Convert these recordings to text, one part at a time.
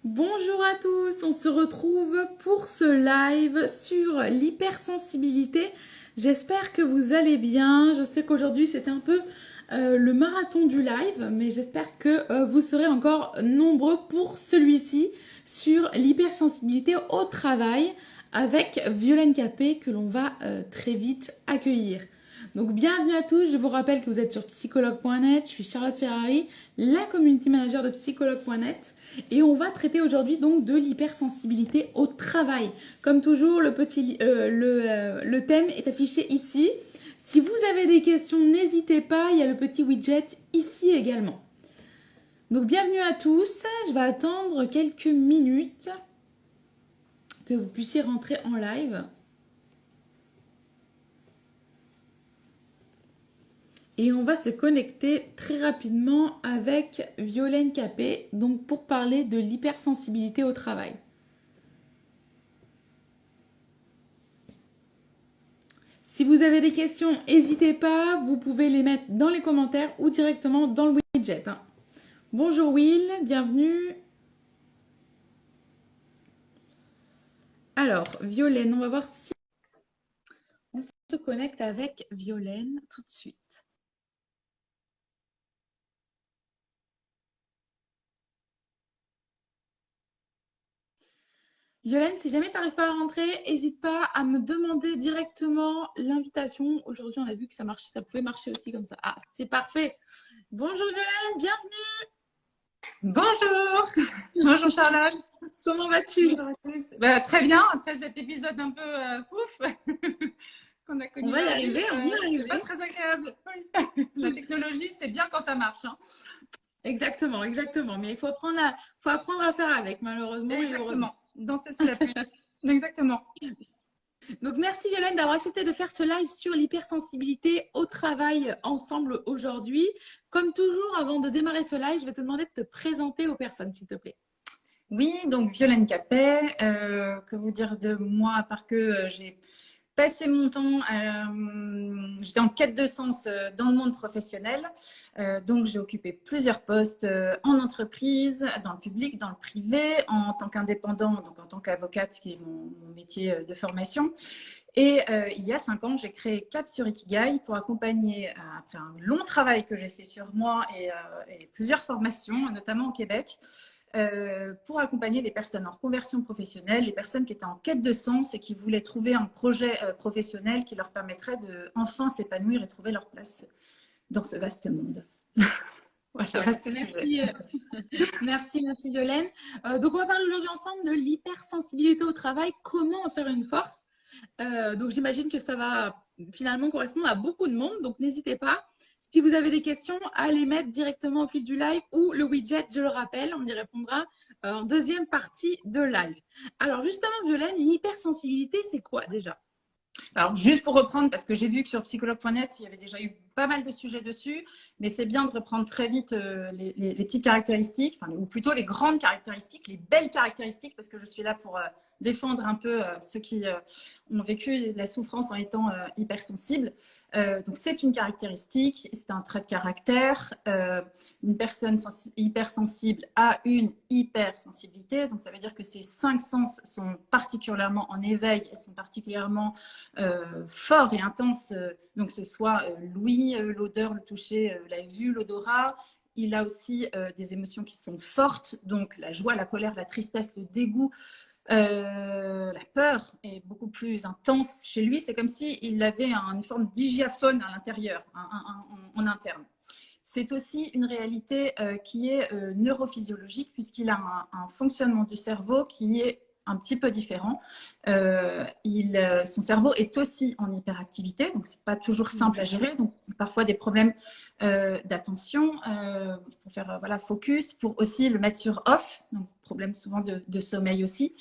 Bonjour à tous, on se retrouve pour ce live sur l'hypersensibilité. J'espère que vous allez bien. Je sais qu'aujourd'hui c'était un peu le marathon du live, mais j'espère que vous serez encore nombreux pour celui-ci sur l'hypersensibilité au travail avec Violaine Capet que l'on va très vite accueillir. Donc bienvenue à tous, je vous rappelle que vous êtes sur psychologue.net, je suis Charlotte Ferrari, la community manager de psychologue.net et on va traiter aujourd'hui donc de l'hypersensibilité au travail. Comme toujours, le thème est affiché ici. Si vous avez des questions, n'hésitez pas, il y a le petit widget ici également. Donc bienvenue à tous, je vais attendre quelques minutes que vous puissiez rentrer en live. Et on va se connecter très rapidement avec Violaine Capet, donc pour parler de l'hypersensibilité au travail. Si vous avez des questions, n'hésitez pas, vous pouvez les mettre dans les commentaires ou directement dans le widget. Bonjour Will, bienvenue. Alors, Violaine, on va voir si on se connecte avec Violaine tout de suite. Violaine, si jamais tu n'arrives pas à rentrer, n'hésite pas à me demander directement l'invitation. Aujourd'hui, on a vu que ça pouvait marcher aussi comme ça. Ah, c'est parfait. Bonjour Violaine, bienvenue. Bonjour, bonjour Charlotte. Comment vas-tu? Bonjour à tous. Très bien, après cet épisode un peu pouf qu'on a connu On va y mardi, arriver, on va y c'est arriver. pas très agréable. Oui. La technologie, c'est bien quand ça marche. Hein. Exactement, exactement. Mais il faut apprendre à faire avec, malheureusement et heureusement. Exactement, danser sous la pluie. Exactement. Donc, merci Violaine d'avoir accepté de faire ce live sur l'hypersensibilité au travail ensemble aujourd'hui. Comme toujours, avant de démarrer ce live, je vais te demander de te présenter aux personnes, s'il te plaît. Oui, donc Violaine Capet, que vous dire de moi, à part que j'ai passé mon temps, j'étais en quête de sens dans le monde professionnel. Donc, j'ai occupé plusieurs postes en entreprise, dans le public, dans le privé, en tant qu'indépendant, donc en tant qu'avocate, qui est mon métier de formation. Et il y a 5 ans, j'ai créé Cap sur Ikigai pour accompagner, après un long travail que j'ai fait sur moi et plusieurs formations, notamment au Québec, pour accompagner les personnes en reconversion professionnelle, les personnes qui étaient en quête de sens et qui voulaient trouver un projet professionnel qui leur permettrait de enfin s'épanouir et trouver leur place dans ce vaste monde. Voilà, vaste sujet. Merci Violaine. Donc, on va parler aujourd'hui ensemble de l'hypersensibilité au travail, comment en faire une force. Donc, j'imagine que ça va finalement correspondre à beaucoup de monde. Donc, n'hésitez pas. Si vous avez des questions, à les mettre directement au fil du live ou le widget, je le rappelle, on y répondra en deuxième partie de live. Alors, justement, Violaine, l'hypersensibilité, c'est quoi déjà? Alors, juste pour reprendre, parce que j'ai vu que sur psychologue.net, il y avait déjà eu pas mal de sujets dessus, mais c'est bien de reprendre très vite les petites caractéristiques, enfin, ou plutôt les grandes caractéristiques, les belles caractéristiques, parce que je suis là pour défendre un peu ceux qui ont vécu la souffrance en étant hypersensibles. Donc, c'est une caractéristique, c'est un trait de caractère. Une personne hypersensible a une hypersensibilité, donc ça veut dire que ces 5 sens sont particulièrement en éveil et sont particulièrement forts et intenses, donc ce soit l'ouïe, l'odeur, le toucher, la vue, l'odorat. Il a aussi des émotions qui sont fortes, donc la joie, la colère, la tristesse, le dégoût, la peur est beaucoup plus intense chez lui. C'est comme s'il avait une forme d'hygiaphone à l'intérieur, en interne. C'est aussi une réalité qui est neurophysiologique, puisqu'il a un fonctionnement du cerveau qui est un petit peu différent. Son cerveau est aussi en hyperactivité, donc c'est pas toujours simple à gérer. Donc parfois des problèmes d'attention pour faire focus, pour aussi le mettre sur off, donc problème souvent de sommeil aussi.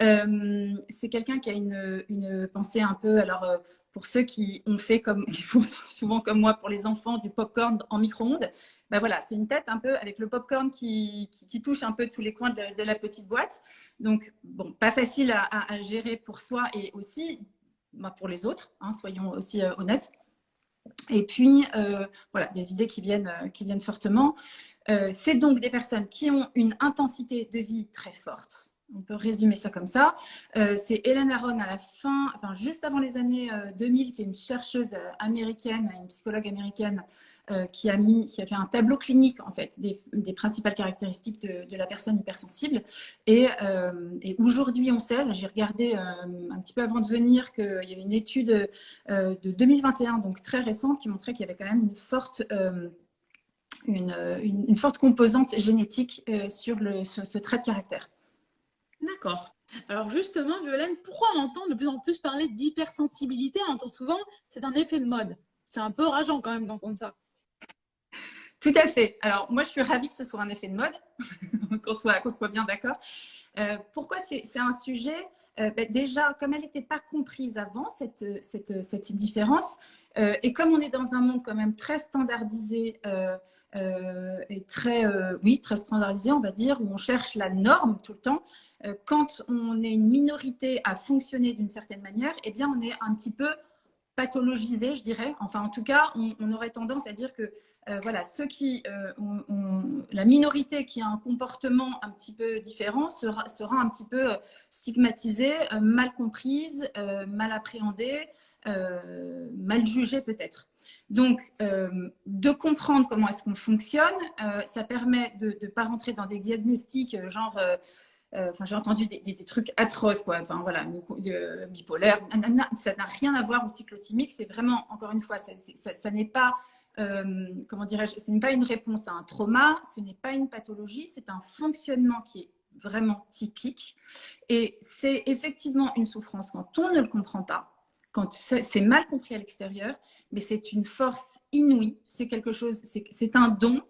C'est quelqu'un qui a une pensée un peu, alors pour ceux qui ont fait comme ils font souvent comme moi pour les enfants, du popcorn en micro-ondes, ben voilà, c'est une tête un peu avec le popcorn qui touche un peu tous les coins de la petite boîte. Donc bon, pas facile à gérer pour soi et aussi pour les autres, hein, soyons aussi honnêtes. Et puis voilà, des idées qui viennent fortement. C'est donc des personnes qui ont une intensité de vie très forte. On peut résumer ça comme ça. C'est Helen Aron à la fin, enfin juste avant les années 2000, qui est une chercheuse américaine, une psychologue américaine, qui a fait un tableau clinique en fait des principales caractéristiques de la personne hypersensible. Et aujourd'hui, on sait, j'ai regardé un petit peu avant de venir qu'il y avait une étude de 2021, donc très récente, qui montrait qu'il y avait quand même une forte composante génétique sur ce trait de caractère. D'accord. Alors justement, Violaine, pourquoi on entend de plus en plus parler d'hypersensibilité? On entend souvent, c'est un effet de mode. C'est un peu rageant quand même d'entendre ça. Tout à fait. Alors moi, je suis ravie que ce soit un effet de mode, qu'on soit bien d'accord. Pourquoi c'est un sujet déjà, comme elle n'était pas comprise avant, cette différence, et comme on est dans un monde quand même très standardisé et très standardisé, on va dire, où on cherche la norme tout le temps, quand on est une minorité à fonctionner d'une certaine manière, eh bien, on est un petit peu pathologisé, je dirais. Enfin, en tout cas, on aurait tendance à dire que voilà, ceux qui la minorité qui a un comportement un petit peu différent sera un petit peu stigmatisée, mal comprise, mal appréhendée, mal jugée peut-être. Donc, de comprendre comment est-ce qu'on fonctionne, ça permet de ne pas rentrer dans des diagnostics genre j'ai entendu des trucs atroces, quoi. Enfin, voilà, bipolaire, ça n'a rien à voir au cyclotimique. C'est vraiment, encore une fois, ça n'est pas, comment dirais-je, ce n'est pas une réponse à un trauma, ce n'est pas une pathologie, c'est un fonctionnement qui est vraiment typique. Et c'est effectivement une souffrance quand on ne le comprend pas, quand c'est mal compris à l'extérieur, mais c'est une force inouïe, c'est quelque chose, c'est un don,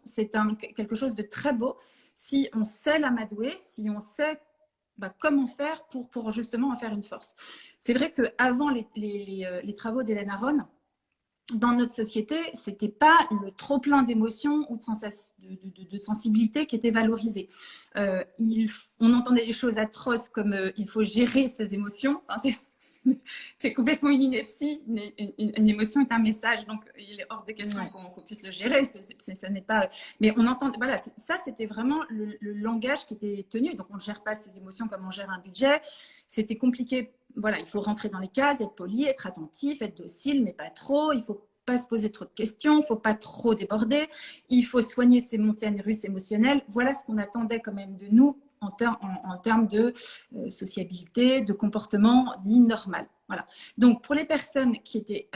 quelque chose de très beau. Si on sait l'amadouer, si on sait comment faire pour justement en faire une force. C'est vrai qu'avant les travaux d'Hélène Aron, dans notre société, ce n'était pas le trop-plein d'émotions ou de sensibilité qui était valorisé. On entendait des choses atroces comme il faut gérer ses émotions. Enfin, c'est complètement une ineptie. Une émotion est un message, donc il est hors de question qu'on puisse le gérer. Ça n'est pas. Mais on entend. Voilà, ça c'était vraiment le langage qui était tenu. Donc on ne gère pas ses émotions comme on gère un budget. C'était compliqué. Voilà, il faut rentrer dans les cases, être poli, être attentif, être docile, mais pas trop. Il faut pas se poser trop de questions, il faut pas trop déborder. Il faut soigner ses montagnes russes émotionnelles. Voilà ce qu'on attendait quand même de nous en termes de sociabilité, de comportement dit normal. Voilà. Donc, pour les personnes qui étaient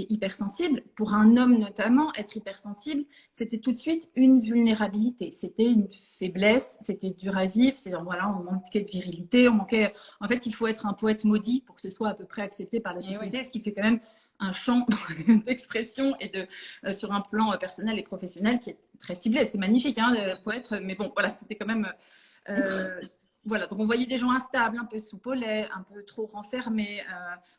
hypersensibles, pour un homme notamment, être hypersensible, c'était tout de suite une vulnérabilité. C'était une faiblesse, c'était dur à vivre. Voilà, on manquait de virilité, En fait, il faut être un poète maudit pour que ce soit à peu près accepté par la société, ce qui fait quand même un champ d'expression et sur un plan personnel et professionnel qui est très ciblé. C'est magnifique, hein, poète, mais bon, voilà, c'était quand même... voilà, donc on voyait des gens instables, un peu sous au lait, un peu trop renfermés.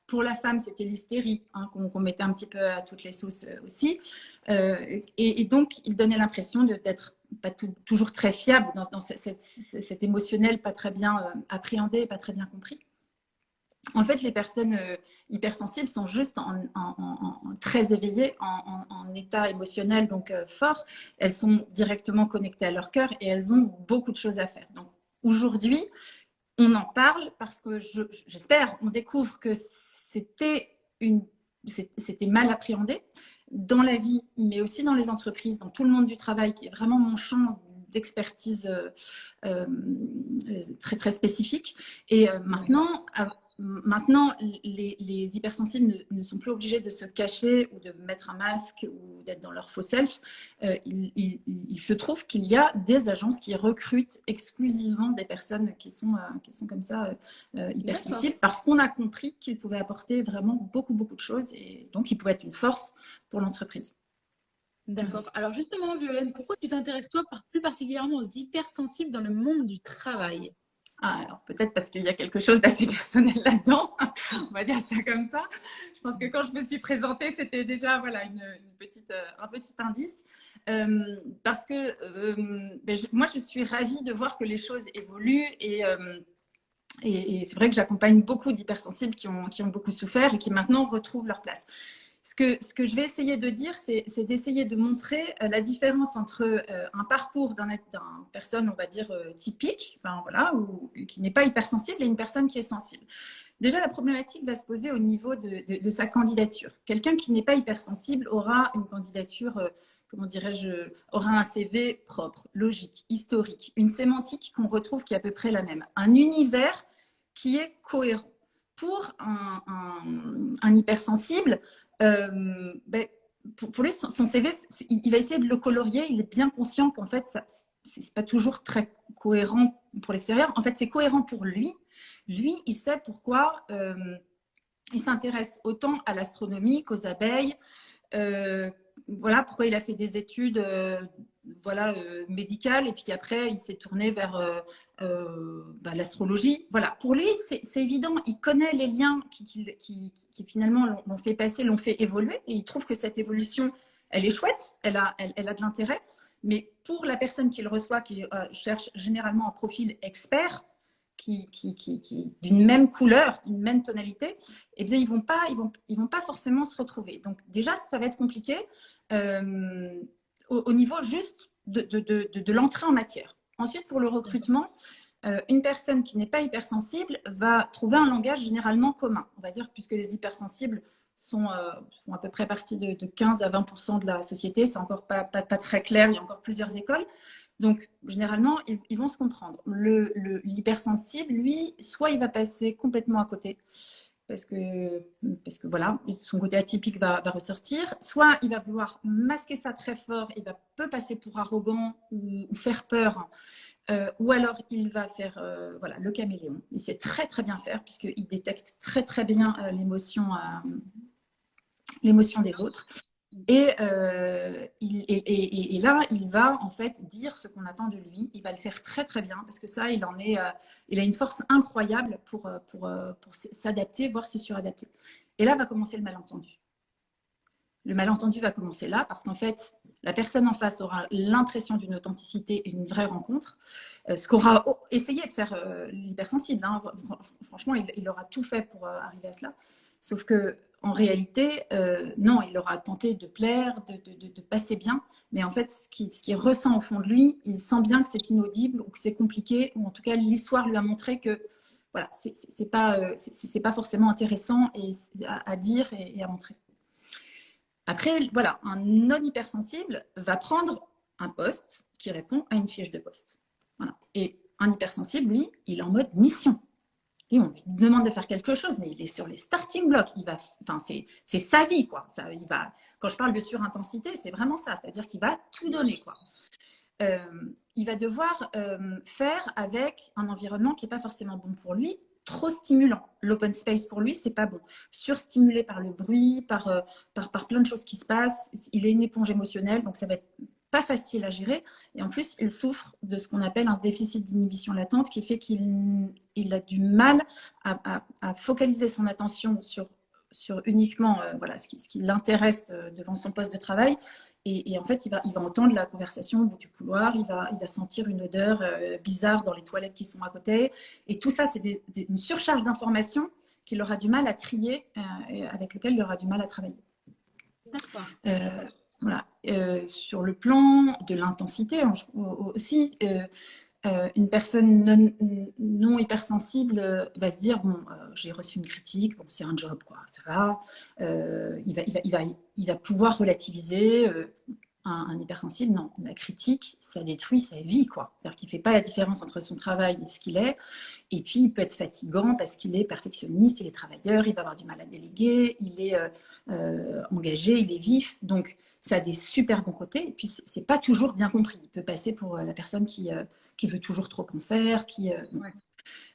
Pour la femme, c'était l'hystérie, hein, qu'on mettait un petit peu à toutes les sauces aussi. Et donc, il donnait l'impression d'être pas toujours très fiable dans cet émotionnel pas très bien appréhendé, pas très bien compris. En fait, les personnes hypersensibles sont juste très éveillées, en état émotionnel donc fort. Elles sont directement connectées à leur cœur et elles ont beaucoup de choses à faire. Donc aujourd'hui, on en parle parce que j'espère, on découvre que c'était mal appréhendé dans la vie, mais aussi dans les entreprises, dans tout le monde du travail, qui est vraiment mon champ d'expertise très, très spécifique. Et Maintenant, les hypersensibles ne sont plus obligés de se cacher ou de mettre un masque ou d'être dans leur faux self. Il se trouve qu'il y a des agences qui recrutent exclusivement des personnes qui sont comme ça hypersensibles parce qu'on a compris qu'ils pouvaient apporter vraiment beaucoup, beaucoup de choses et donc ils pouvaient être une force pour l'entreprise. D'accord. Alors justement, Violaine, pourquoi tu t'intéresses toi plus particulièrement aux hypersensibles dans le monde du travail? Alors peut-être parce qu'il y a quelque chose d'assez personnel là-dedans, on va dire ça comme ça. Je pense que quand je me suis présentée, c'était déjà voilà, un petit indice. Parce que moi, je suis ravie de voir que les choses évoluent et c'est vrai que j'accompagne beaucoup d'hypersensibles qui ont beaucoup souffert et qui maintenant retrouvent leur place. Ce que je vais essayer de dire, c'est d'essayer de montrer la différence entre un parcours d'une personne, on va dire, typique, enfin, voilà, ou qui n'est pas hypersensible, et une personne qui est sensible. Déjà, la problématique va se poser au niveau de sa candidature. Quelqu'un qui n'est pas hypersensible aura une candidature, comment dirais-je, aura un CV propre, logique, historique, une sémantique qu'on retrouve qui est à peu près la même, un univers qui est cohérent. Pour un hypersensible, ben, pour lui, son CV, il va essayer de le colorier. Il est bien conscient qu'en fait, c'est pas toujours très cohérent pour l'extérieur. En fait, c'est cohérent pour lui. Lui, il sait pourquoi il s'intéresse autant à l'astronomie qu'aux abeilles. Voilà pourquoi il a fait des études médicales et puis qu'après il s'est tourné vers l'astrologie. Voilà, pour lui c'est évident, il connaît les liens qui finalement l'ont fait passer, l'ont fait évoluer et il trouve que cette évolution elle est chouette, elle a de l'intérêt, mais pour la personne qui le reçoit, qui cherche généralement un profil expert, d'une même couleur, d'une même tonalité, eh bien, ils vont pas forcément se retrouver. Donc, déjà, ça va être compliqué au niveau juste de l'entrée en matière. Ensuite, pour le recrutement, une personne qui n'est pas hypersensible va trouver un langage généralement commun. On va dire, puisque les hypersensibles font à peu près partie de 15 à 20% de la société, c'est encore pas très clair, il y a encore plusieurs écoles. Donc, généralement, ils vont se comprendre. L'hypersensible, lui, soit il va passer complètement à côté, parce que voilà, son côté atypique va ressortir, soit il va vouloir masquer ça très fort, il peut passer pour arrogant ou faire peur, ou alors il va faire le caméléon. Il sait très très bien faire, puisqu'il détecte très très bien l'émotion des autres. Et là, il va en fait dire ce qu'on attend de lui. Il va le faire très très bien parce que ça, il a une force incroyable pour s'adapter, voire se suradapter. Et là va commencer le malentendu. Le malentendu va commencer là parce qu'en fait, la personne en face aura l'impression d'une authenticité et d'une vraie rencontre. Ce qu'aura essayé de faire l'hypersensible. Hein. Franchement, il aura tout fait pour arriver à cela. Sauf que en réalité, non, il aura tenté de plaire, de passer bien, mais en fait, ce qu'il ressent au fond de lui, il sent bien que c'est inaudible ou que c'est compliqué, ou en tout cas, l'histoire lui a montré que voilà, c'est pas forcément intéressant à dire et à montrer. Après, voilà, un non hypersensible va prendre un poste qui répond à une fiche de poste. Voilà. Et un hypersensible, lui, il est en mode mission. Lui, on lui demande de faire quelque chose, mais il est sur les starting blocks. C'est sa vie, quoi. Quand je parle de surintensité, c'est vraiment ça. C'est-à-dire qu'il va tout donner, quoi. Il va devoir faire avec un environnement qui n'est pas forcément bon pour lui, trop stimulant. L'open space pour lui, c'est pas bon. Surstimulé par le bruit, par plein de choses qui se passent. Il est une éponge émotionnelle, donc ça va être pas facile à gérer. Et en plus, il souffre de ce qu'on appelle un déficit d'inhibition latente qui fait qu'il a du mal à focaliser son attention sur uniquement ce qui l'intéresse devant son poste de travail. Et en fait, il va entendre la conversation au bout du couloir, il va sentir une odeur bizarre dans les toilettes qui sont à côté. Et tout ça, c'est une surcharge d'informations qu'il aura du mal à trier, et avec lequel il aura du mal à travailler. D'accord. Voilà. Sur le plan de l'intensité aussi, une personne non hypersensible va se dire bon, j'ai reçu une critique, bon, c'est un job, quoi, ça va. Il va pouvoir relativiser. Un hypersensible, non, la critique, ça détruit sa vie, quoi. C'est-à-dire qu'il ne fait pas la différence entre son travail et ce qu'il est. Et puis, il peut être fatigant parce qu'il est perfectionniste, il est travailleur, il va avoir du mal à déléguer, il est engagé, il est vif. Donc, ça a des super bons côtés. Et puis, ce n'est pas toujours bien compris. Il peut passer pour la personne qui veut toujours trop en faire,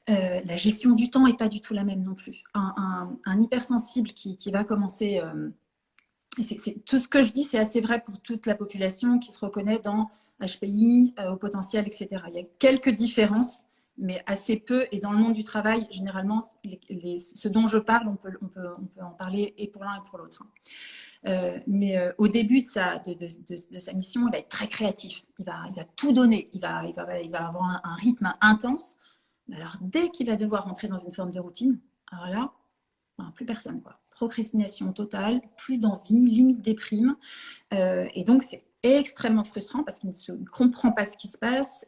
la gestion du temps n'est pas du tout la même non plus. Un hypersensible qui va commencer... tout ce que je dis, c'est assez vrai pour toute la population qui se reconnaît dans HPI, au potentiel, etc. Il y a quelques différences, mais assez peu. Et dans le monde du travail, généralement, ce dont je parle, on peut en parler et pour l'un et pour l'autre. Mais au début de sa mission, il va être très créatif. Il va tout donner. Il va avoir un rythme intense. Alors, dès qu'il va devoir rentrer dans une forme de routine, alors là, plus personne, quoi. procrastination totale, plus d'envie, limite déprime. Et donc, c'est extrêmement frustrant parce qu'il ne comprend pas ce qui se passe.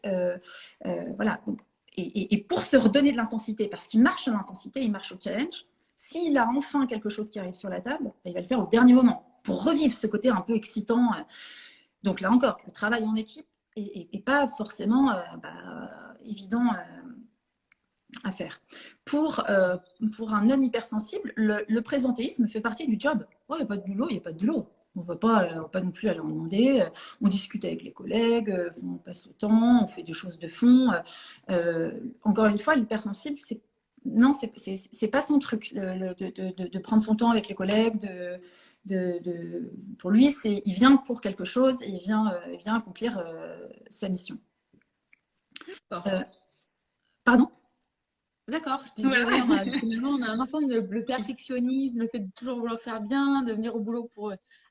Voilà. Donc, et pour se redonner de l'intensité, parce qu'il marche sur l'intensité, il marche au challenge, s'il a enfin quelque chose qui arrive sur la table, il va le faire au dernier moment pour revivre ce côté un peu excitant. Donc là encore, le travail en équipe n'est pas forcément évident à faire. Pour un non hypersensible, le présentéisme fait partie du job. Il n'y a pas de boulot, il n'y a pas de boulot. On ne va pas non plus aller en demander. On discute avec les collègues, on passe le temps, on fait des choses de fond. Encore une fois, l'hypersensible, c'est pas son truc de prendre son temps avec les collègues. Pour lui, il vient pour quelque chose et il vient accomplir sa mission. Pardon? D'accord, je disais, oui, on a un enfant, le perfectionnisme, le fait de toujours vouloir faire bien, de venir au boulot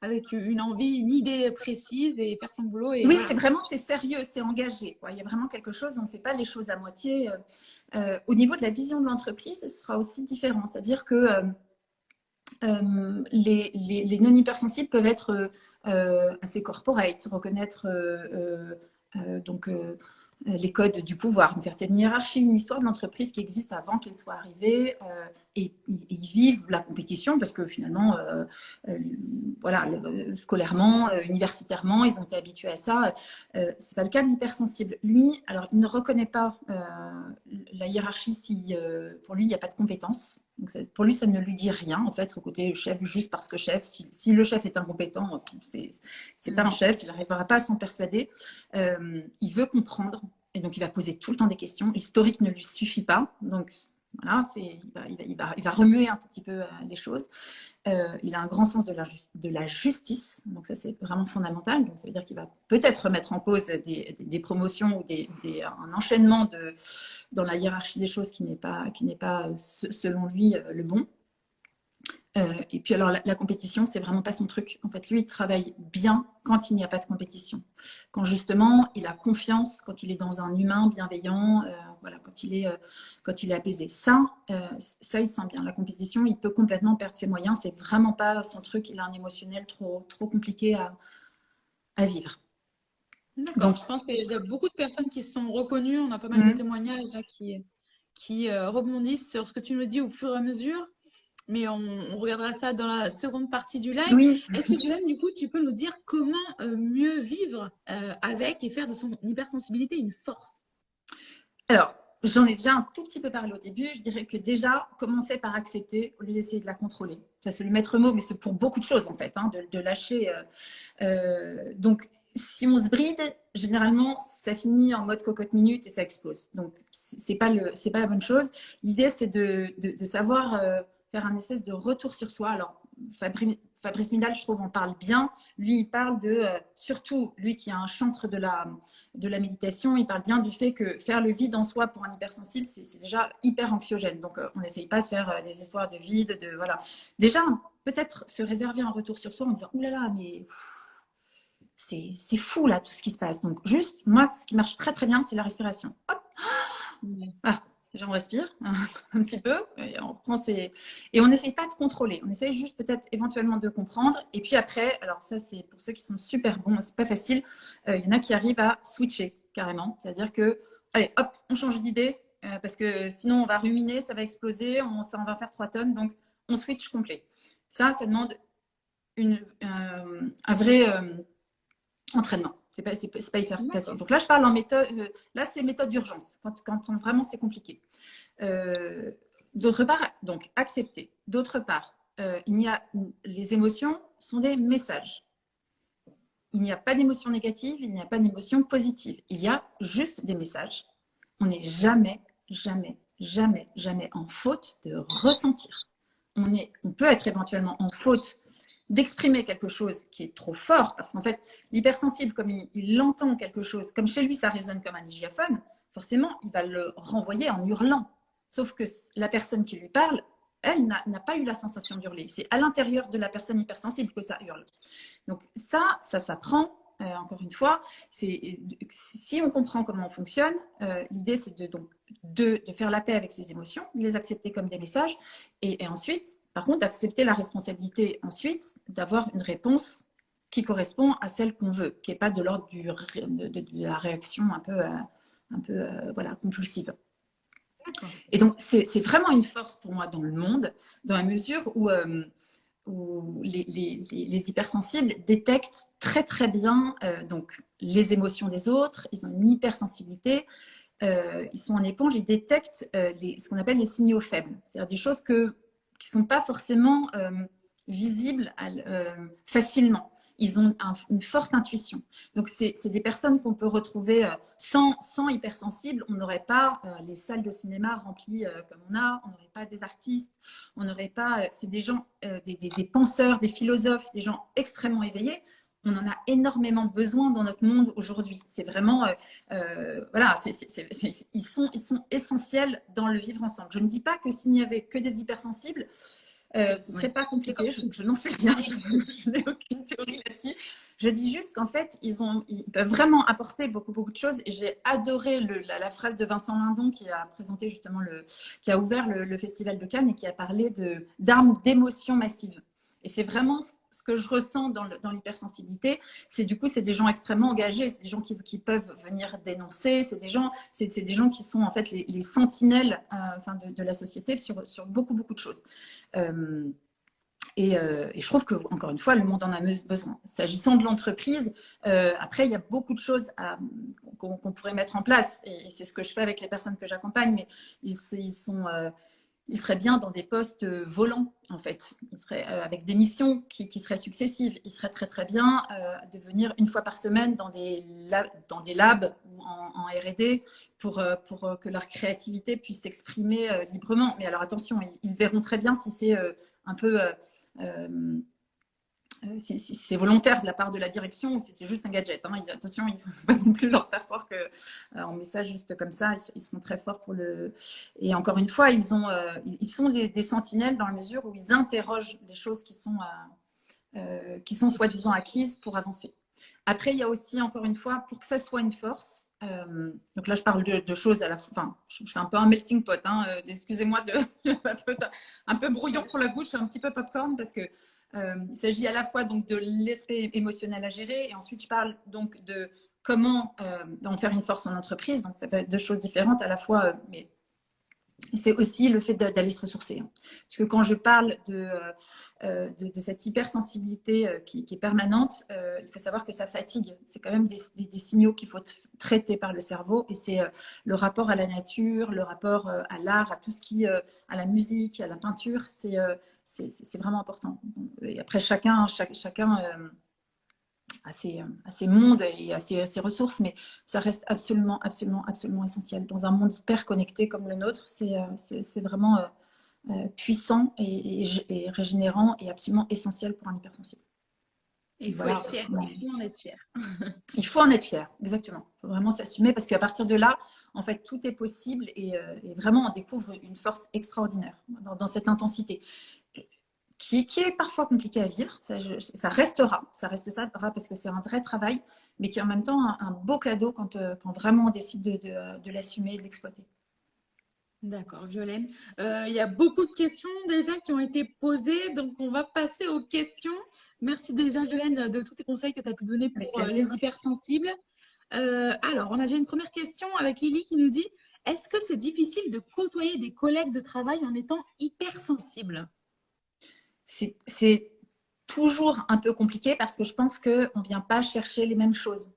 avec une envie, une idée précise et faire son boulot. Et oui, voilà. c'est sérieux, c'est engagé, quoi. Il y a vraiment quelque chose, on ne fait pas les choses à moitié. Au niveau de la vision de l'entreprise, ce sera aussi différent. C'est-à-dire que les non-hypersensibles peuvent être assez corporate, reconnaître les codes du pouvoir, une certaine hiérarchie, une histoire de l'entreprise qui existe avant qu'elle soit arrivée, et ils vivent la compétition parce que finalement, voilà, scolairement, universitairement, ils ont été habitués à ça. C'est pas le cas de l'hypersensible. Lui, alors, il ne reconnaît pas la hiérarchie si pour lui, il n'y a pas de compétences. Donc pour lui, ça ne lui dit rien, en fait, au côté chef, juste parce que chef. Si le chef est incompétent, c'est pas un chef, il n'arrivera pas à s'en persuader. Il veut comprendre, et donc il va poser tout le temps des questions. L'historique ne lui suffit pas, donc voilà, il va remuer un petit peu les choses. Il a un grand sens de la justice, donc ça c'est vraiment fondamental. Donc ça veut dire qu'il va peut-être remettre en cause des promotions ou un enchaînement dans la hiérarchie des choses qui n'est pas selon lui le bon. Et puis alors la compétition, c'est vraiment pas son truc. En fait, lui, il travaille bien quand il n'y a pas de compétition. Quand justement, il a confiance, quand il est dans un humain bienveillant, voilà, quand il est apaisé. Ça, il sent bien. La compétition, il peut complètement perdre ses moyens. C'est vraiment pas son truc. Il a un émotionnel trop compliqué à vivre. D'accord, je pense qu'il y a beaucoup de personnes qui se sont reconnues. On a pas mal de témoignages là, qui rebondissent sur ce que tu nous dis au fur et à mesure. Mais on regardera ça dans la seconde partie du live. Oui. Est-ce que Juliane, du coup, tu peux nous dire comment mieux vivre avec et faire de son hypersensibilité une force? Alors, j'en ai déjà un tout petit peu parlé au début. Je dirais que déjà, commencer par accepter au lieu d'essayer de la contrôler. Ça, c'est le maître mot, mais c'est pour beaucoup de choses, en fait, hein, de lâcher. Donc, si on se bride, généralement, ça finit en mode cocotte minute et ça explose. Donc, c'est pas la bonne chose. L'idée, c'est de savoir faire un espèce de retour sur soi. Alors, Fabrice Midal, je trouve, en parle bien. Lui, il parle surtout, lui qui est un chantre de la méditation, il parle bien du fait que faire le vide en soi pour un hypersensible, c'est déjà hyper anxiogène. Donc, on n'essaye pas de faire des histoires de vide, voilà. Déjà, peut-être se réserver un retour sur soi en disant « Ouh là là, mais c'est fou là, tout ce qui se passe. » Donc, juste, moi, ce qui marche très très bien, c'est la respiration. Hop. Ah, j'en respire un petit peu et on reprend et on n'essaye pas de contrôler, on essaye juste peut-être éventuellement de comprendre et puis après, alors ça c'est pour ceux qui sont super bons, c'est pas facile, il y en a qui arrivent à switcher carrément, c'est-à-dire que allez hop, on change d'idée parce que sinon on va ruminer, ça va exploser, on va faire 3 tonnes, donc on switch complet. Ça demande un vrai entraînement. C'est pas hyper facile. Donc là, je parle en méthode. Là, c'est méthode d'urgence, quand vraiment c'est compliqué. D'autre part, donc accepter. D'autre part, les émotions sont des messages. Il n'y a pas d'émotion négative, il n'y a pas d'émotion positive. Il y a juste des messages. On n'est jamais, jamais, jamais, jamais en faute de ressentir. On peut être éventuellement en faute d'exprimer quelque chose qui est trop fort, parce qu'en fait, l'hypersensible, comme il entend quelque chose, comme chez lui, ça résonne comme un hygiaphone, forcément, il va le renvoyer en hurlant. Sauf que la personne qui lui parle, elle n'a pas eu la sensation d'hurler. C'est à l'intérieur de la personne hypersensible que ça hurle. Donc ça s'apprend, encore une fois, si on comprend comment on fonctionne, l'idée c'est de faire la paix avec ses émotions, de les accepter comme des messages, et ensuite, par contre, d'accepter la responsabilité ensuite d'avoir une réponse qui correspond à celle qu'on veut, qui n'est pas de l'ordre de la réaction un peu voilà, compulsive. Et donc, c'est vraiment une force pour moi dans le monde, dans la mesure où les hypersensibles détectent très très bien donc, les émotions des autres, ils ont une hypersensibilité, ils sont en éponge, ils détectent ce qu'on appelle les signaux faibles, c'est-à-dire des choses qui ne sont pas forcément visibles facilement. Ils ont une forte intuition. Donc, c'est des personnes qu'on peut retrouver sans hypersensibles. On n'aurait pas les salles de cinéma remplies comme on n'aurait pas des artistes, on n'aurait pas. C'est des gens, des penseurs, des philosophes, des gens extrêmement éveillés. On en a énormément besoin dans notre monde aujourd'hui. C'est vraiment, voilà, ils sont essentiels dans le vivre ensemble. Je ne dis pas que s'il n'y avait que des hypersensibles, ce serait pas compliqué, je n'en sais rien, je n'ai aucune théorie là-dessus. Je dis juste qu'en fait, ils peuvent vraiment apporter beaucoup de choses. Et j'ai adoré la phrase de Vincent Lindon qui a présenté justement qui a ouvert le Festival de Cannes et qui a parlé d'armes d'émotion massive. Et c'est vraiment ce que je ressens dans l'hypersensibilité. C'est du coup, c'est des gens extrêmement engagés, c'est des gens qui peuvent venir dénoncer, c'est des gens qui sont en fait les sentinelles de la société sur beaucoup de choses. Et je trouve que, encore une fois, le monde en a besoin. S'agissant de l'entreprise, après, il y a beaucoup de choses qu'on pourrait mettre en place. Et c'est ce que je fais avec les personnes que j'accompagne, mais ils seraient bien dans des postes volants, en fait. Ils seraient avec des missions qui seraient successives. Ils seraient très, très bien de venir une fois par semaine dans des labs ou en R&D pour que leur créativité puisse s'exprimer librement. Mais alors, attention, ils verront très bien si c'est un peu... si c'est volontaire de la part de la direction ou si c'est juste un gadget. Hein. Attention, il ne faut pas non plus leur faire croire qu'en message juste comme ça, ils sont très forts pour le... Et encore une fois, ils sont des sentinelles dans la mesure où ils interrogent les choses qui sont soi-disant acquises pour avancer. Après, il y a aussi, encore une fois, pour que ça soit une force, donc là, je parle de choses à la fin. Enfin, je fais un peu un melting pot. Hein, excusez-moi un peu brouillon pour la bouche, un petit peu popcorn parce que il s'agit à la fois donc de l'aspect émotionnel à gérer et ensuite je parle donc de comment en faire une force en entreprise. Donc ça peut être deux choses différentes à la fois, mais c'est aussi le fait d'aller se ressourcer. Hein. Parce que quand je parle de cette hypersensibilité qui est permanente, il faut savoir que ça fatigue. C'est quand même des signaux qu'il faut traiter par le cerveau. Et c'est le rapport à la nature, le rapport à l'art, à tout ce qui, à la musique, à la peinture. C'est vraiment important. Et après, chacun à ses mondes et à ses ressources, mais ça reste absolument essentiel. Dans un monde hyper connecté comme le nôtre, c'est vraiment puissant et régénérant et absolument essentiel pour un hypersensible. Il faut être fier, il faut en être fier. Il faut en être fier, exactement. Il faut vraiment s'assumer parce qu'à partir de là, en fait, tout est possible et vraiment, on découvre une force extraordinaire dans cette intensité. Qui est parfois compliqué à vivre, ça restera parce que c'est un vrai travail, mais qui est en même temps un beau cadeau quand vraiment on décide de l'assumer et de l'exploiter. D'accord, Violaine. Il y a beaucoup de questions déjà qui ont été posées, donc on va passer aux questions. Merci déjà, Violaine, de tous tes conseils que tu as pu donner pour les hypersensibles. Alors, on a déjà une première question avec Lily qui nous dit « Est-ce que c'est difficile de côtoyer des collègues de travail en étant hypersensible ?» C'est toujours un peu compliqué parce que je pense qu'on ne vient pas chercher les mêmes choses.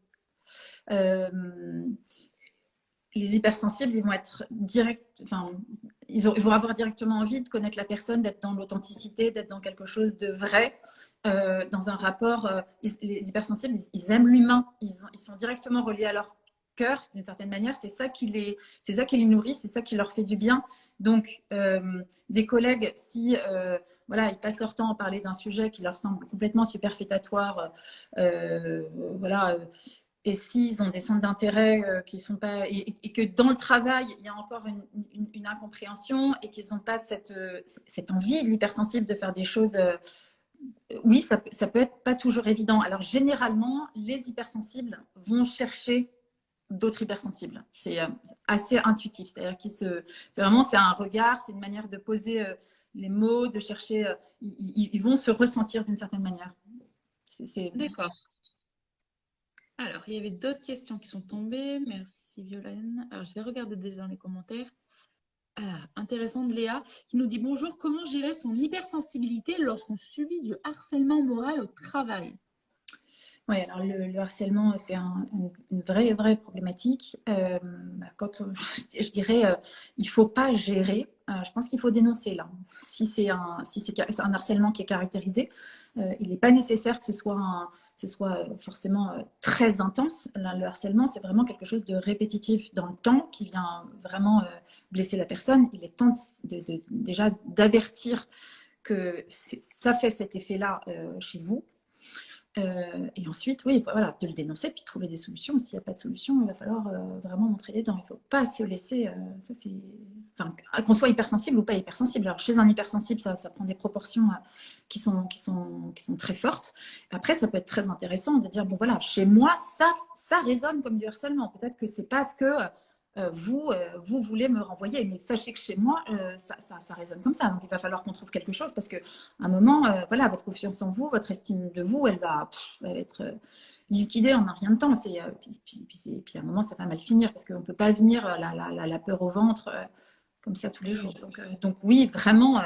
Les hypersensibles, ils vont être ils vont avoir directement envie de connaître la personne, d'être dans l'authenticité, d'être dans quelque chose de vrai, dans un rapport. Les hypersensibles, ils aiment l'humain, ils sont directement reliés à leur cœur d'une certaine manière. C'est ça qui les nourrit, c'est ça qui leur fait du bien. Donc, des collègues, si ils passent leur temps à parler d'un sujet qui leur semble complètement superfétatoire, et s'ils ont des centres d'intérêt qui sont pas et que dans le travail il y a encore une incompréhension et qu'ils n'ont pas cette envie de l'hypersensible de faire des choses oui, ça peut être pas toujours évident. Alors, généralement, les hypersensibles vont chercher d'autres hypersensibles. C'est assez intuitif. C'est-à-dire c'est un regard, c'est une manière de poser les mots, de chercher. Ils vont se ressentir d'une certaine manière. D'accord. Alors, il y avait d'autres questions qui sont tombées. Merci Violaine. Alors, je vais regarder déjà dans les commentaires. Ah, intéressant de Léa qui nous dit bonjour, comment gérer son hypersensibilité lorsqu'on subit du harcèlement moral au travail? Oui, alors le harcèlement, c'est une vraie problématique. Je dirais, il ne faut pas gérer. Je pense qu'il faut dénoncer là. Si c'est un harcèlement qui est caractérisé, il n'est pas nécessaire que ce soit forcément très intense. Là, le harcèlement, c'est vraiment quelque chose de répétitif dans le temps qui vient vraiment blesser la personne. Il est temps déjà d'avertir que ça fait cet effet-là chez vous. Et ensuite, oui, voilà, de le dénoncer, puis trouver des solutions. S'il n'y a pas de solution, il va falloir vraiment montrer les dents. Il ne faut pas se laisser, ça c'est, enfin, qu'on soit hypersensible ou pas hypersensible. Alors chez un hypersensible, ça prend des proportions qui sont très fortes. Après, ça peut être très intéressant de dire, bon voilà, chez moi, ça résonne comme du harcèlement. Peut-être que c'est parce que vous voulez me renvoyer, mais sachez que chez moi, ça résonne comme ça. Donc il va falloir qu'on trouve quelque chose parce que à un moment, voilà, votre confiance en vous, votre estime de vous, elle va être liquidée en un rien de temps. Puis à un moment, ça va mal finir parce qu'on ne peut pas venir la peur au ventre comme ça tous les jours. Donc oui, vraiment.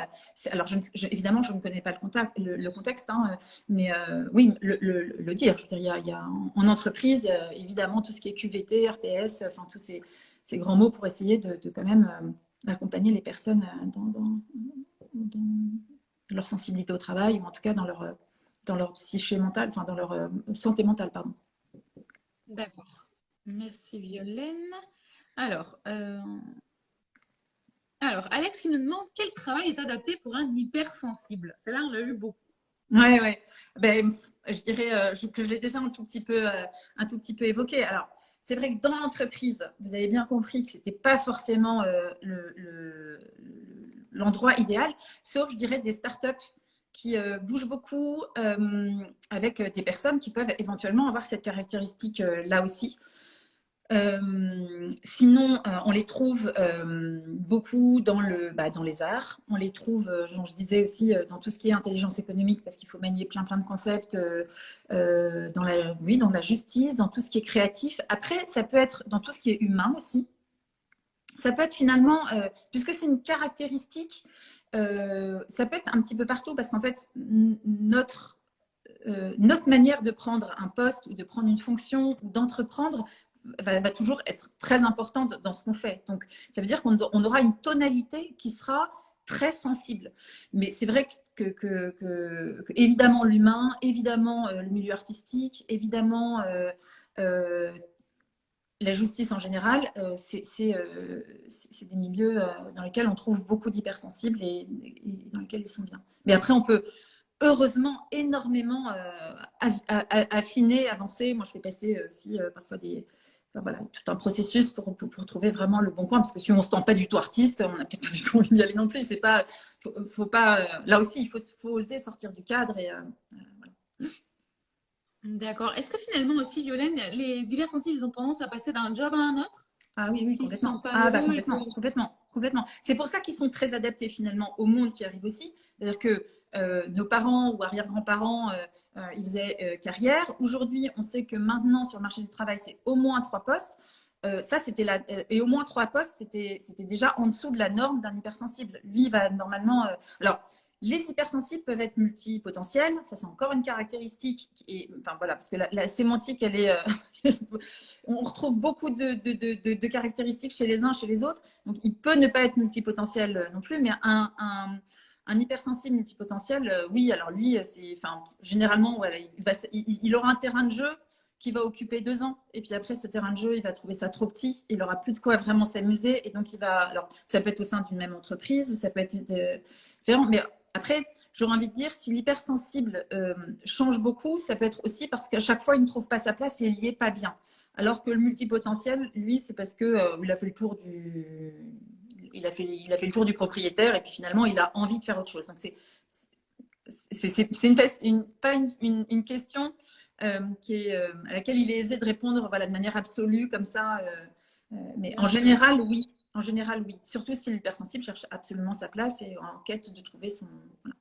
Alors évidemment, je ne connais pas le contexte, hein, mais oui, le dire. Je veux dire, il y a en entreprise, évidemment, tout ce qui est QVT, RPS, enfin tous ces grands mots pour essayer de quand même accompagner les personnes dans leur sensibilité au travail, ou en tout cas dans leur psyché mentale, enfin dans leur santé mentale, pardon. D'accord. Merci Violaine. Alors, Alex qui nous demande quel travail est adapté pour un hypersensible. Celle-là, on l'a eu beaucoup. Ouais, ouais. Ben, je dirais que je l'ai déjà un tout petit peu évoqué. Alors, c'est vrai que dans l'entreprise, vous avez bien compris que ce n'était pas forcément l'endroit idéal, sauf, je dirais, des startups qui bougent beaucoup avec des personnes qui peuvent éventuellement avoir cette caractéristique là aussi. Sinon, on les trouve beaucoup dans les arts. On les trouve, genre je disais aussi, dans tout ce qui est intelligence économique, parce qu'il faut manier plein de concepts dans la justice, dans tout ce qui est créatif. Après, ça peut être dans tout ce qui est humain aussi. Ça peut être finalement, puisque c'est une caractéristique, ça peut être un petit peu partout, parce qu'en fait, notre manière de prendre un poste ou de prendre une fonction ou d'entreprendre va toujours être très importante dans ce qu'on fait. Donc, ça veut dire qu'on aura une tonalité qui sera très sensible. Mais c'est vrai que évidemment l'humain, évidemment le milieu artistique, évidemment la justice en général, c'est des milieux dans lesquels on trouve beaucoup d'hypersensibles et dans lesquels ils sont bien. Mais après, on peut heureusement énormément affiner, avancer. Moi, je fais passer aussi parfois voilà, tout un processus pour trouver vraiment le bon coin, parce que si on ne se sent pas du tout artiste, on n'a peut-être pas du tout envie d'y aller non plus. C'est pas, faut pas, là aussi, il faut oser sortir du cadre et voilà. D'accord. Est-ce que finalement aussi, Violaine, les hypersensibles ont tendance à passer d'un job à un autre? Ah oui, complètement. Ah bah complètement. C'est pour ça qu'ils sont très adaptés finalement au monde qui arrive aussi. C'est-à-dire que nos parents ou arrière-grands-parents, ils faisaient carrière. Aujourd'hui, on sait que maintenant, sur le marché du travail, c'est au moins 3 postes. Et au moins 3 postes, c'était déjà en dessous de la norme d'un hypersensible. Lui, il va normalement. Alors, les hypersensibles peuvent être multipotentiels. Ça, c'est encore une caractéristique. Enfin, voilà, parce que la sémantique, elle est. On retrouve beaucoup de caractéristiques chez les uns, chez les autres. Donc, il peut ne pas être multipotentiel non plus, mais un hypersensible multipotentiel, oui, alors lui, généralement, voilà, il aura un terrain de jeu qui va occuper 2 ans. Et puis après, ce terrain de jeu, il va trouver ça trop petit. Il n'aura plus de quoi vraiment s'amuser. Et donc, alors, ça peut être au sein d'une même entreprise ou ça peut être différent. Mais après, j'aurais envie de dire, si l'hypersensible change beaucoup, ça peut être aussi parce qu'à chaque fois, il ne trouve pas sa place et il n'y est pas bien. Alors que le multipotentiel, lui, c'est parce que il a fait le tour il a fait le tour du propriétaire et puis finalement, il a envie de faire autre chose. Donc, pas une question à laquelle il est aisé de répondre voilà, de manière absolue, comme ça. Mais Bien en sûr. général, oui. En général, oui. Surtout si l'hypersensible cherche absolument sa place et en quête de trouver son. Voilà.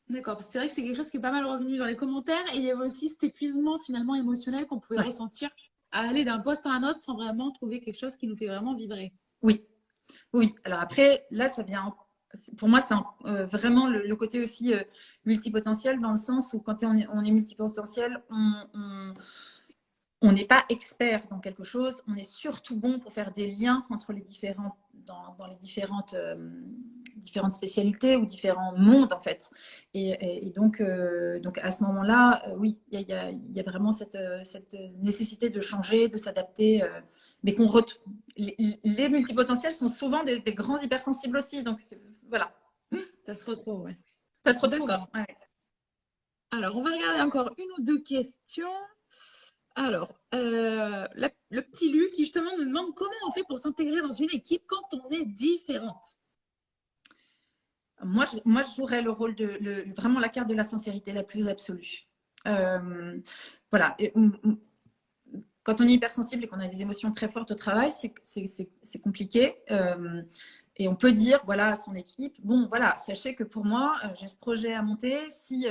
D'accord, parce que c'est vrai que c'est quelque chose qui est pas mal revenu dans les commentaires et il y avait aussi cet épuisement finalement émotionnel qu'on pouvait Ouais. ressentir à aller d'un poste à un autre sans vraiment trouver quelque chose qui nous fait vraiment vibrer. Oui. Oui. Alors après, là, ça vient. Pour moi, c'est vraiment le côté aussi multipotentiel dans le sens où quand on est multipotentiel, on n'est pas expert dans quelque chose, on est surtout bon pour faire des liens entre les dans les différentes spécialités ou différents mondes en fait. Et donc à ce moment-là, oui, il y a vraiment cette nécessité de changer, de s'adapter, mais les multipotentiels sont souvent des grands hypersensibles aussi, donc voilà, Ça se retrouve, ouais. ça se retrouve. D'accord. Ouais. Alors, on va regarder encore une ou deux questions. Alors, le petit Luc qui justement nous demande comment on fait pour s'intégrer dans une équipe quand on est différente. Moi, je jouerais le rôle vraiment la carte de la sincérité la plus absolue. Voilà. Quand on est hypersensible et qu'on a des émotions très fortes au travail, c'est compliqué. Et on peut dire, voilà, à son équipe, bon, voilà, sachez que pour moi, j'ai ce projet à monter. Si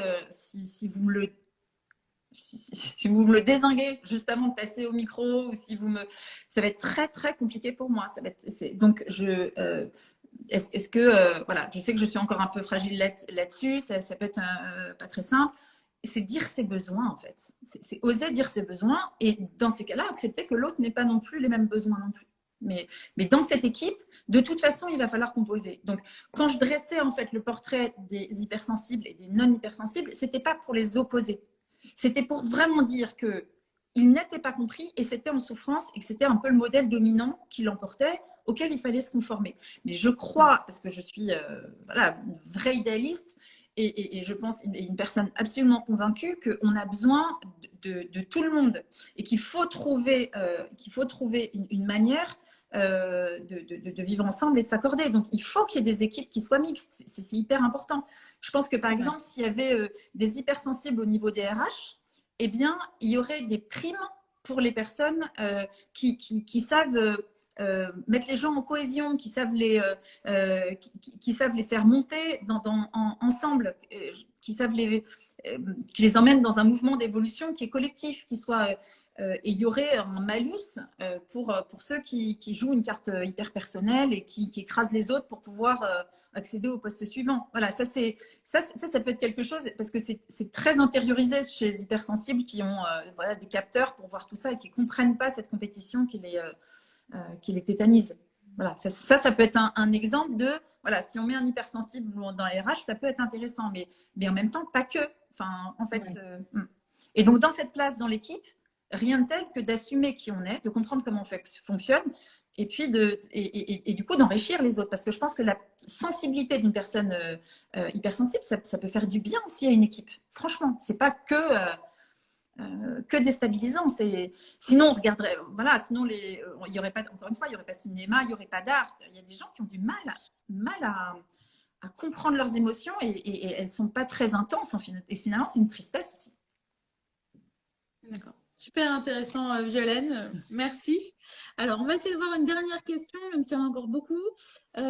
vous me le si vous me le dézinguez juste avant de passer au micro ou si vous me ça va être très très compliqué pour moi, donc est-ce que voilà, je sais que je suis encore un peu fragile là-dessus, ça peut être pas très simple. C'est dire ses besoins en fait, c'est oser dire ses besoins et dans ces cas-là accepter que l'autre n'ait pas non plus les mêmes besoins non plus, mais dans cette équipe de toute façon il va falloir composer. Donc quand je dressais en fait le portrait des hypersensibles et des non hypersensibles, c'était pas pour les opposer, c'était pour vraiment dire que il n'était pas compris et c'était en souffrance et que c'était un peu le modèle dominant qui l'emportait, auquel il fallait se conformer. Mais je crois, parce que je suis voilà, une vraie idéaliste et je pense une personne absolument convaincue qu'on a besoin de tout le monde et qu'il faut trouver une manière de vivre ensemble et de s'accorder. Donc il faut qu'il y ait des équipes qui soient mixtes, c'est hyper important. Je pense que par Ouais. exemple, s'il y avait des hypersensibles au niveau des RH, eh bien, il y aurait des primes pour les personnes qui savent mettre les gens en cohésion, qui savent les faire monter ensemble, qui les emmènent dans un mouvement d'évolution qui est collectif, et il y aurait un malus pour ceux qui jouent une carte hyper personnelle et qui écrasent les autres pour pouvoir accéder au poste suivant. Voilà, ça peut être quelque chose parce que c'est très intériorisé chez les hypersensibles qui ont voilà, des capteurs pour voir tout ça et qui ne comprennent pas cette compétition qui les tétanise. Voilà, ça peut être un exemple de, voilà, si on met un hypersensible dans les RH, ça peut être intéressant, mais en même temps, pas que. Enfin, en fait, Ouais. et donc, dans cette place dans l'équipe, rien de tel que d'assumer qui on est, de comprendre comment on fonctionne, et puis du coup d'enrichir les autres. Parce que je pense que la sensibilité d'une personne hypersensible, ça peut faire du bien aussi à une équipe. Franchement, c'est pas que déstabilisant. Sinon, on regarderait, voilà, sinon il y aurait pas, encore une fois, il y aurait pas de cinéma, il y aurait pas d'art. Il y a des gens qui ont du mal à comprendre leurs émotions et elles sont pas très intenses. Et finalement, c'est une tristesse aussi. D'accord. Super intéressant, Violaine. Merci. Alors, on va essayer de voir une dernière question, même s'il y en a encore beaucoup. Allez,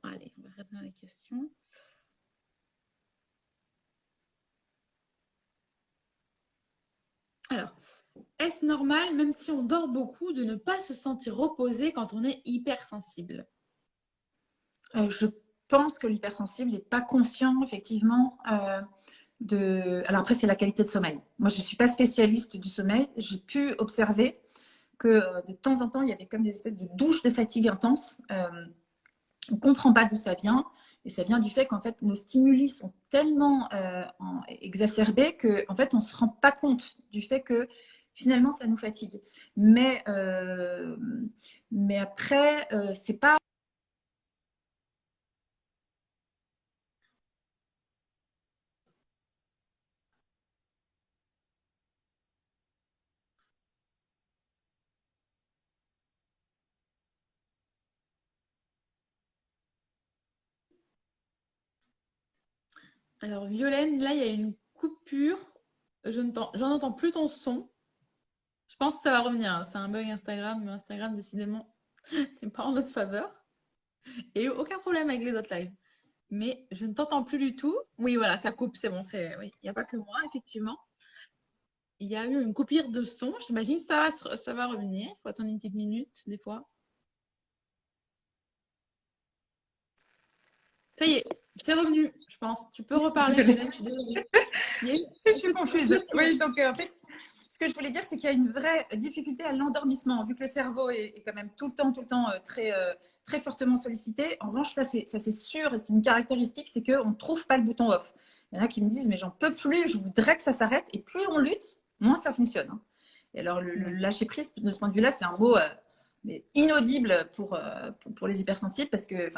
on va regarder dans les questions. Alors, est-ce normal, même si on dort beaucoup, de ne pas se sentir reposé quand on est hypersensible? Je pense que l'hypersensible n'est pas conscient, effectivement, Alors après, c'est la qualité de sommeil. Moi, je ne suis pas spécialiste du sommeil. J'ai pu observer que de temps en temps, il y avait comme des espèces de douches de fatigue intense. On ne comprend pas d'où ça vient. Et ça vient du fait qu'en fait, nos stimuli sont tellement exacerbés qu'en fait, on ne se rend pas compte du fait que finalement, ça nous fatigue. Mais après, c'est pas Alors, Violaine, là, il y a une coupure. J'en entends plus ton son. Je pense que ça va revenir, hein. C'est un bug Instagram. Mais Instagram, décidément, n'est pas en notre faveur. Et aucun problème avec les autres lives. Mais je ne t'entends plus du tout. Oui, voilà, ça coupe, c'est bon. Oui, il n'y a pas que moi, effectivement. Il y a eu une coupure de son. J'imagine que ça va revenir. Il faut attendre une petite minute, des fois. Ça y est, c'est revenu, je pense. Tu peux reparler, Désolée. Violaine, je suis désolée. Je suis confuse. Oui, donc en fait, ce que je voulais dire, c'est qu'il y a une vraie difficulté à l'endormissement, vu que le cerveau est quand même tout le temps très fortement sollicité. En revanche, ça c'est sûr, et c'est une caractéristique, c'est qu'on ne trouve pas le bouton off. Il y en a qui me disent, mais j'en peux plus, je voudrais que ça s'arrête. Et plus on lutte, moins ça fonctionne, hein. Et alors, le lâcher prise, de ce point de vue-là, c'est un mot mais inaudible pour les hypersensibles, parce que,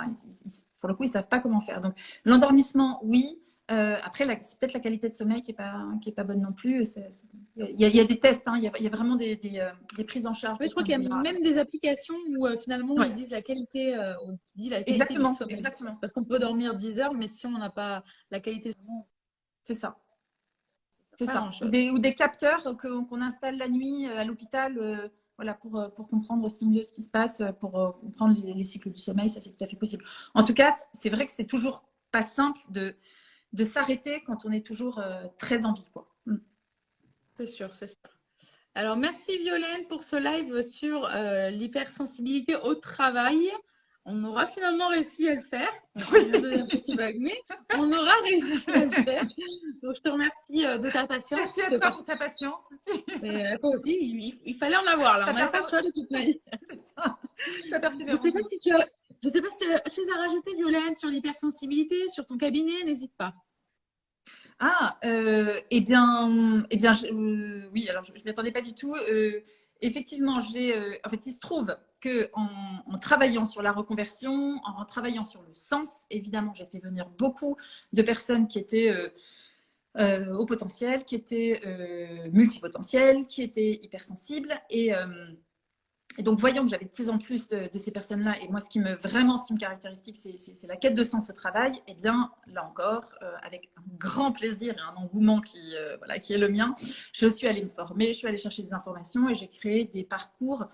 pour le coup, ils ne savent pas comment faire. Donc, l'endormissement, oui. Après, c'est peut-être la qualité de sommeil qui est pas bonne non plus. Il y a des tests, hein, il y a vraiment des prises en charge. Oui, je crois qu'il y a même des applications où finalement Ouais. ils disent la qualité, qui dit la qualité Exactement, du sommeil. exactement. Parce qu'on peut dormir 10 heures, mais si on n'a pas la qualité du sommeil, C'est ça. c'est C'est pas ça. grand-chose. Ou des capteurs qu'on installe la nuit à l'hôpital, voilà, pour comprendre aussi mieux ce qui se passe, pour comprendre les cycles du sommeil, ça c'est tout à fait possible. En tout cas, c'est vrai que c'est toujours pas simple de s'arrêter quand on est toujours très en vie, quoi. C'est sûr, c'est sûr. Alors, merci Violaine pour ce live sur l'hypersensibilité au travail. On aura finalement réussi à le faire. On vient de un petit bug, mais on aura réussi à le faire. Donc, je te remercie de ta patience. Merci à toi pour ta patience aussi. Mais toi aussi, il fallait en avoir là. On n'avait pas le choix de toute manière. C'est ça. Ta persévérance. Je sais pas si tu as des choses à rajouter, Violaine, sur l'hypersensibilité, sur ton cabinet, n'hésite pas. Eh bien, oui, alors je ne m'y attendais pas du tout. Effectivement, en fait, il se trouve que en travaillant sur la reconversion, en travaillant sur le sens, évidemment, j'ai fait venir beaucoup de personnes qui étaient au potentiel, qui étaient multipotentielles, qui étaient hypersensibles. Et donc, voyant que j'avais de plus en plus de ces personnes-là, et moi, ce qui me caractérise, c'est la quête de sens au travail, et bien, là encore, avec un grand plaisir et un engouement voilà, qui est le mien, je suis allée me former, je suis allée chercher des informations et j'ai créé des parcours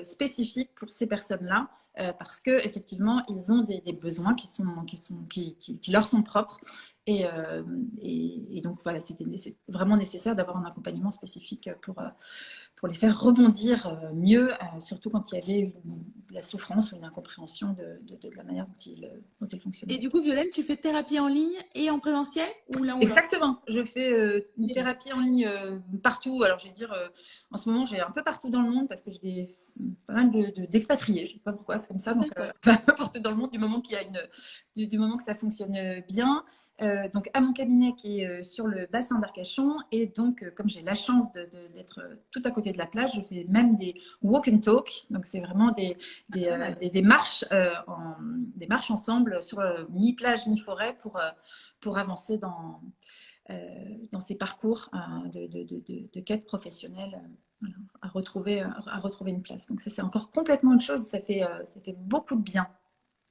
spécifiques pour ces personnes-là, parce qu'effectivement, ils ont des besoins qui leur sont propres. Et donc, voilà, c'est vraiment nécessaire d'avoir un accompagnement spécifique pour les faire rebondir mieux, surtout quand il y avait la souffrance ou une incompréhension de la manière dont il fonctionnait. Et du coup, Violaine, tu fais thérapie en ligne et en présentiel ou l'un ou l'autre? Exactement. Je fais une thérapie en ligne partout. Alors, je vais dire, en ce moment, j'ai un peu partout dans le monde parce que j'ai pas mal d'expatriés. Je ne sais pas pourquoi c'est comme ça. Donc, un peu partout dans le monde du moment du moment que ça fonctionne bien. Donc, à mon cabinet qui est sur le bassin d'Arcachon. Et donc, comme j'ai la chance d'être tout à côté de la plage, je fais même des walk and talk. Donc, c'est vraiment des marches, des marches ensemble sur mi-plage, mi-forêt pour avancer dans ces parcours de quête professionnelle, voilà, à retrouver une place. Donc, ça, c'est encore complètement autre chose. Ça fait beaucoup de bien.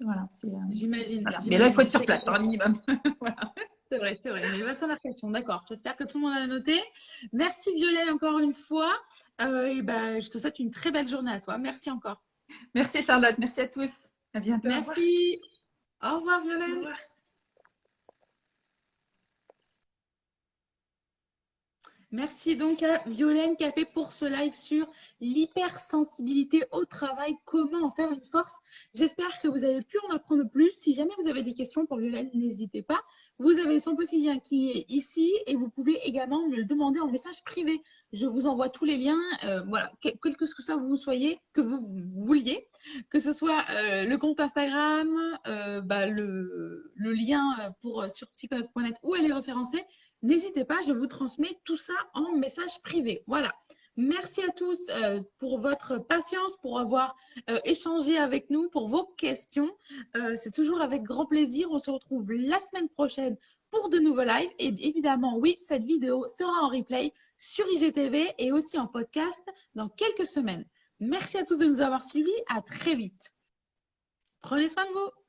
Voilà, J'imagine. Voilà. Mais là, il faut être sur place, un minimum. Voilà. C'est vrai, c'est vrai. Mais le bassin d'Arcachon, d'accord. J'espère que tout le monde a noté. Merci Violaine encore une fois. Et je te souhaite une très belle journée à toi. Merci encore. Merci Charlotte. Merci à tous. À bientôt. Merci. Au revoir Violaine. Au revoir. Merci donc à Violaine Capet pour ce live sur l'hypersensibilité au travail, comment en faire une force. J'espère que vous avez pu en apprendre plus. Si jamais vous avez des questions pour Violaine, n'hésitez pas. Vous avez son petit lien qui est ici et vous pouvez également me le demander en message privé. Je vous envoie tous les liens, voilà, quel que soit que vous vouliez, que ce soit le compte Instagram, le lien sur psychologue.net où elle est référencée. N'hésitez pas, je vous transmets tout ça en message privé. Voilà. Merci à tous pour votre patience, pour avoir échangé avec nous, pour vos questions. C'est toujours avec grand plaisir. On se retrouve la semaine prochaine pour de nouveaux lives. Et évidemment, oui, cette vidéo sera en replay sur IGTV et aussi en podcast dans quelques semaines. Merci à tous de nous avoir suivis. À très vite. Prenez soin de vous.